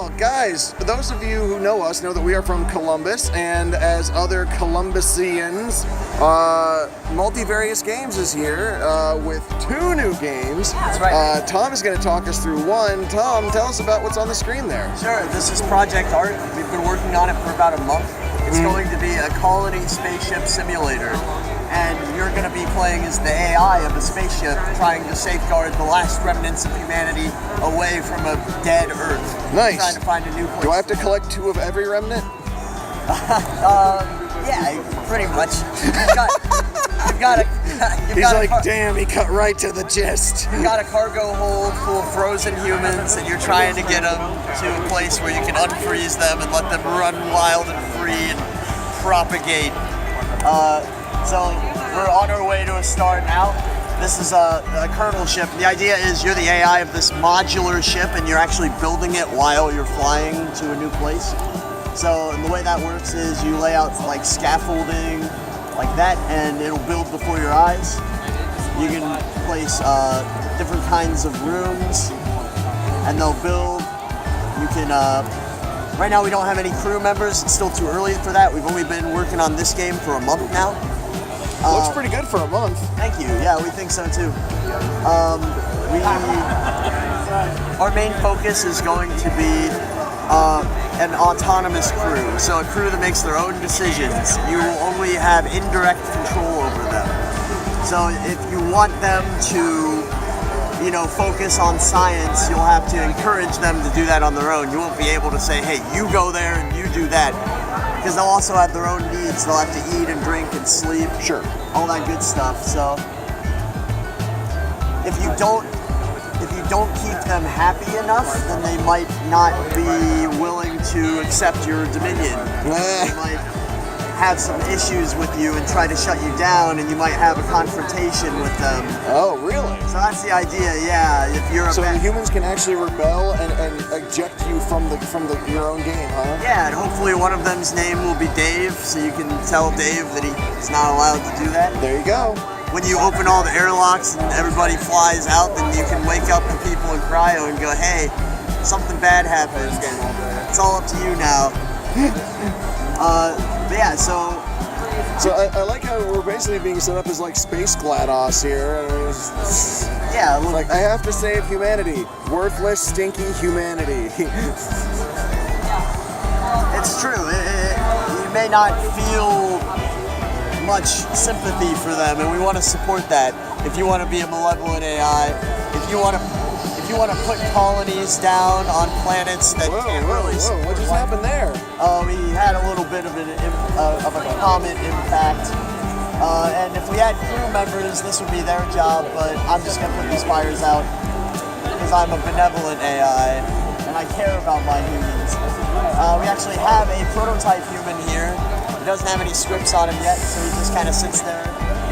Well, guys, those of you who know us know that we are from Columbus, and as other Columbusians, Multivarious Games is here with 2 new games. That's right. Tom is going to talk us through one. Tom, tell us about what's on the screen there. Sure, this is Project Art. We've been working on it for about a month. It's going to be a colony spaceship simulator, and you're going to be playing as the AI of a spaceship trying to safeguard the last remnants of humanity away from a dead Earth. Nice. Trying to find a new place. Do I have to collect 2 of every remnant? Yeah, pretty much. You've got a damn, he cut right to the gist. You've got a cargo hold full of frozen humans, and you're trying to get them to a place where you can unfreeze them and let them run wild and free and propagate. So we're on our way to a star now. This is a kernel ship. The idea is you're the AI of this modular ship, and you're actually building it while you're flying to a new place. So the way that works is you lay out like scaffolding like that, and it'll build before your eyes. You can place different kinds of rooms, and they'll build. You can. Right now we don't have any crew members. It's still too early for that. We've only been working on this game for a month now. Looks pretty good for a month. Thank you. Yeah, we think so too. Our main focus is going to be an autonomous crew. So a crew that makes their own decisions. You will only have indirect control over them. So if you want them to, focus on science, you'll have to encourage them to do that on their own. You won't be able to say, hey, you go there and you do that. Because they'll also have their own needs. They'll have to eat and drink and sleep. Sure. All that good stuff. So if you don't keep them happy enough, then they might not be willing to accept your dominion. They might have some issues with you and try to shut you down, and you might have a confrontation with them. Oh, really? So that's the idea, yeah. If you're so the humans can actually rebel and eject you from your own game, huh? Yeah, and hopefully one of them's name will be Dave, so you can tell Dave that he's not allowed to do that. There you go. When you open all the airlocks and everybody flies out, then you can wake up the people in cryo and go, hey, something bad happened. It's all up to you now. But yeah, so I like how we're basically being set up as like Space GLaDOS here. Yeah, like I have to save humanity. Worthless, stinky humanity. It's true. You may not feel much sympathy for them, and we want to support that. If you want to be a malevolent AI, if you want to put colonies down on planets that can't really support. What just happened there? We had a little bit of a comet impact, and if we had crew members, this would be their job. But I'm just gonna put these fires out because I'm a benevolent AI and I care about my humans. We actually have a prototype human here. He doesn't have any scripts on him yet, so he just kind of sits there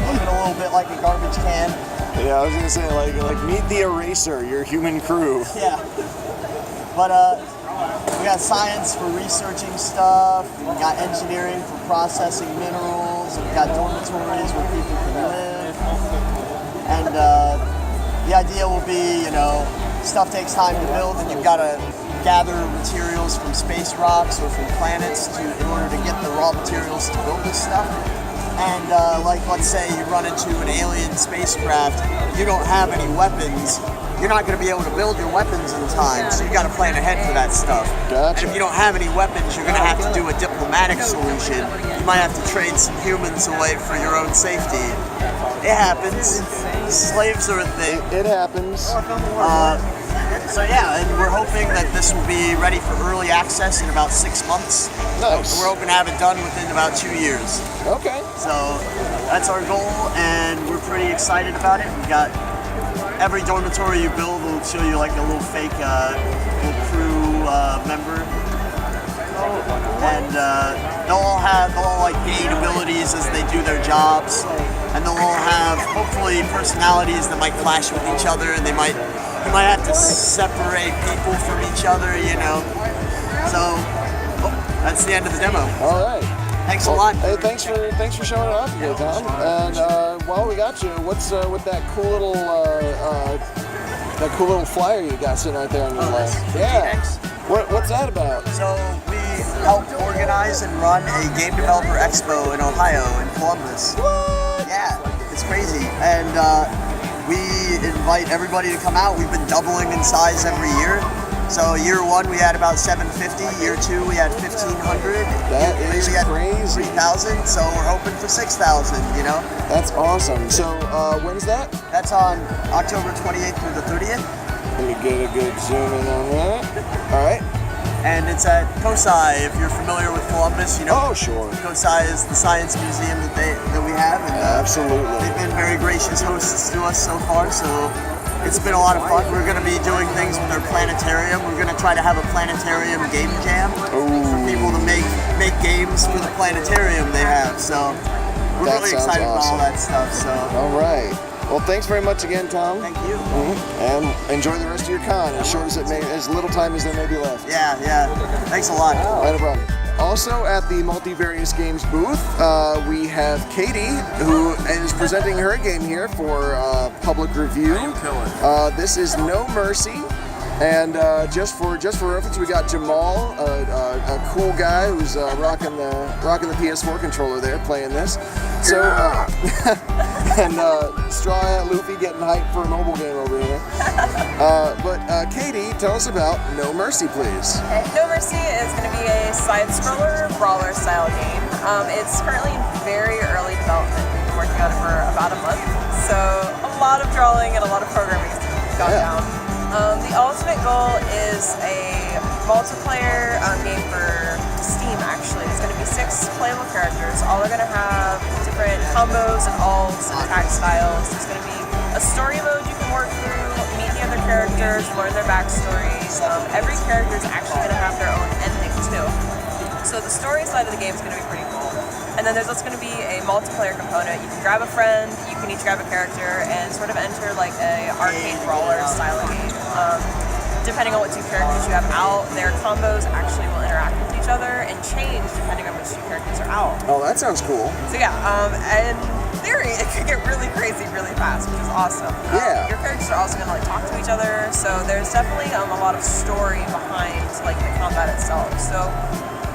looking a little bit like a garbage can. Yeah, I was gonna say like meet the eraser, your human crew. Yeah, but we got science for researching stuff. We got engineering for processing minerals. We got dormitories where people can live. And the idea will be, stuff takes time to build, and you've got to gather materials from space rocks or from planets in order to get the raw materials to build this stuff. And let's say you run into an alien spacecraft, you don't have any weapons, you're not going to be able to build your weapons in time, so you got to plan ahead for that stuff. Gotcha. And if you don't have any weapons, you're going to have to do a diplomatic solution. You might have to trade some humans away for your own safety. It happens. Slaves are a thing. It happens. So yeah, and we're hoping that this will be ready for early access in about 6 months. Nice. We're hoping to have it done within about 2 years. Okay. So that's our goal, and we're pretty excited about it. We got every dormitory you build will show you like a little fake little crew member, and they'll all like gain abilities as they do their jobs, and they'll all have hopefully personalities that might clash with each other, and you might have to separate people from each other, So that's the end of the demo. All right. Thanks a lot. Hey, thanks for showing up here, Tom. And while we got you, what's with that cool little flyer you got sitting right there on your left? Yeah. What's that about? So we help organize and run a game developer expo in Ohio, in Columbus. What? Yeah, it's crazy. And we invite everybody to come out. We've been doubling in size every year. So year 1 we had about 750. Year 2 we had 1,500. That is we had crazy. 3,000. So we're hoping for 6,000. You know. That's awesome. So when's that? That's on October 28th through the 30th. Let me get a good zoom in on that. All right. And it's at COSI. If you're familiar with Columbus, you know. Oh, sure. COSI is the science museum that we have, and Absolutely. they've been very gracious hosts to us so far. So it's been a lot of fun. We're going to be doing things with their planetarium. We're going to try to have a planetarium game jam for people to make games for the planetarium they have. So we're That really sounds excited about all awesome. that stuff. So All right. Well, thanks very much again, Tom. thank you. And enjoy the rest of your con. As short as as little time as there may be left. Yeah. Thanks a lot. Right, no problem. Also at the Multivarious Games booth, we have Katie, who is presenting her game here for public review. This is No Mercy, and just for reference, we got Jamal, a cool guy who's rocking the PS4 controller there, playing this. So and Straw Hat Luffy getting hyped for a mobile game over here. But Katie, tell us about No Mercy, please. Okay. No Mercy is going to be a side-scroller brawler style game. It's currently in very early development. We've been working on it for about a month, so a lot of drawing and a lot of programming has gone down. The ultimate goal is a multiplayer game for Steam, actually. It's going to be 6 playable characters. All are going to have different combos and ults and attack styles. There's going to be a story mode you can work through, meet the other characters, learn their backstories. Every character is actually going to have their own ending, too. So the story side of the game is going to be pretty cool. And then there's also going to be a multiplayer component. You can grab a friend, you can each grab a character, and sort of enter like a arcade brawler style of game. Depending on what 2 characters you have out, their combos actually will interact with each other and change depending on which 2 characters are out. Oh, that sounds cool. So yeah, in theory, it could get really crazy really fast, which is awesome. Yeah. Your characters are also going to like talk to each other, so there's definitely a lot of story behind like the combat itself. So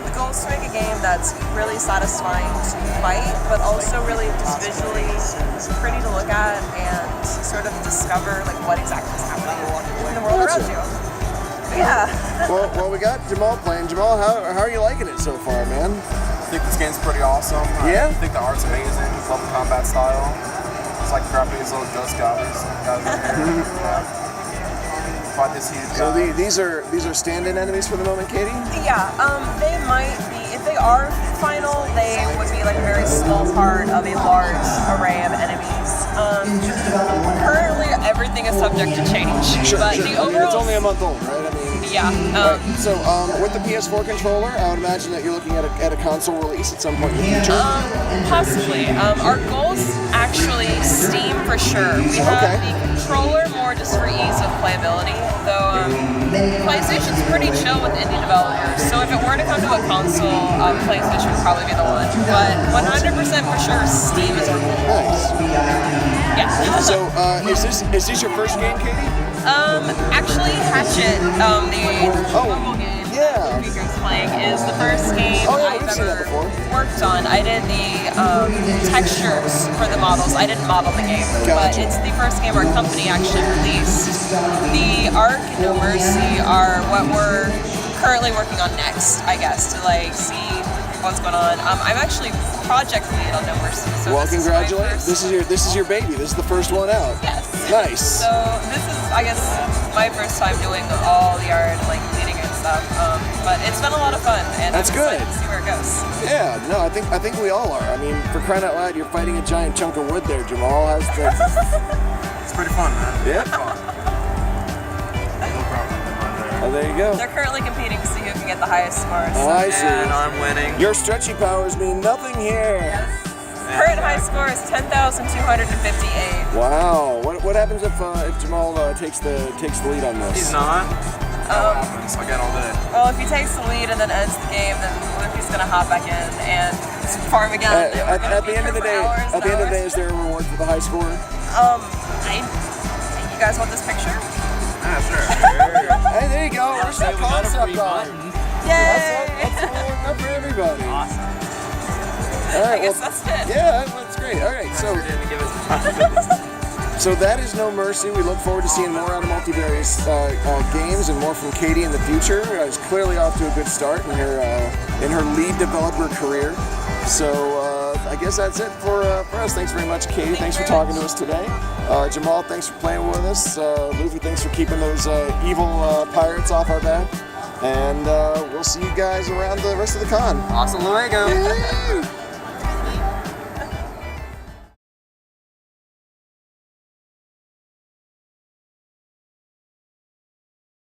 the goal is to make a game that's really satisfying to fight, but also really just visually pretty to look at and sort of discover like what exactly is happening in the world around you. But yeah. Well, we got Jamal playing. Jamal, how are you liking it so far, man? I think this game's pretty awesome. Yeah? I think the art's amazing. Love the combat style. It's like crapping these little dust guys in here. Fight this huge So guy. these are stand-in enemies for the moment, Katie? Yeah, they might be, if they are final, they would be like a very small part of a large array of enemies. Currently, everything is subject to change, but the overall... It's only a month old, right? I mean, yeah. right. So with the PS4 controller, I would imagine that you're looking at a console release at some point in the future? Possibly. Our goal's actually Steam for sure. We have the controller more just for ease of playability, though PlayStation's pretty chill with indie developers, so if it were to come to a console, PlayStation would probably be the one. But 100% for sure, Steam is our goal. Nice. Yeah. So is this your first game, Katie? Actually, Hatchet, the mobile game yeah. that Speaker's playing, is the first game I've we've seen that ever before. worked on. I did the textures for the models. I didn't model the game, but Gotcha. it's the first game our company actually released. The Arc and No Mercy are what we're currently working on next, I guess, to like see what's going on. I'm actually project lead on No Mercy. So Well, this is my congratulations. first- This is your baby. This is the first one out. Yes. Nice. So this is, I guess, my first time doing all the art, like leading and stuff. But it's been a lot of fun, and That's I'm good. excited to see where it goes. Yeah, no, I think we all are. I mean, for crying out loud, you're fighting a giant chunk of wood there, Jamal. How's the... It's pretty fun, man. Yeah. Fun. No problem. Oh, there you go. They're currently competing to see who can get the highest scores. Oh, I see. And I'm winning. Your stretchy powers mean nothing here. Current high score is 10,258. Wow. What happens if Jamal takes the lead on this? He's not. What happens? I get all day. Well, if he takes the lead and then ends the game, then Luffy's gonna hop back in and farm again. and we're gonna At be the end of the here day, for hours and hours. is there a reward for the high score? You guys want this picture? Hey, there you go. There's that concept art. Yay! That's warming up for everybody. Awesome. All right, I guess that's it. yeah, that's great. All right, so that is No Mercy. We look forward to seeing more out of Multivarious Games and more from Katie in the future. She's clearly off to a good start in her lead developer career. So I guess that's it for us. Thanks very much, Katie. Thanks for talking to us today. Jamal, thanks for playing with us. Luffy, thanks for keeping those evil pirates off our back. And we'll see you guys around the rest of the con. Awesome, Luego. Woo!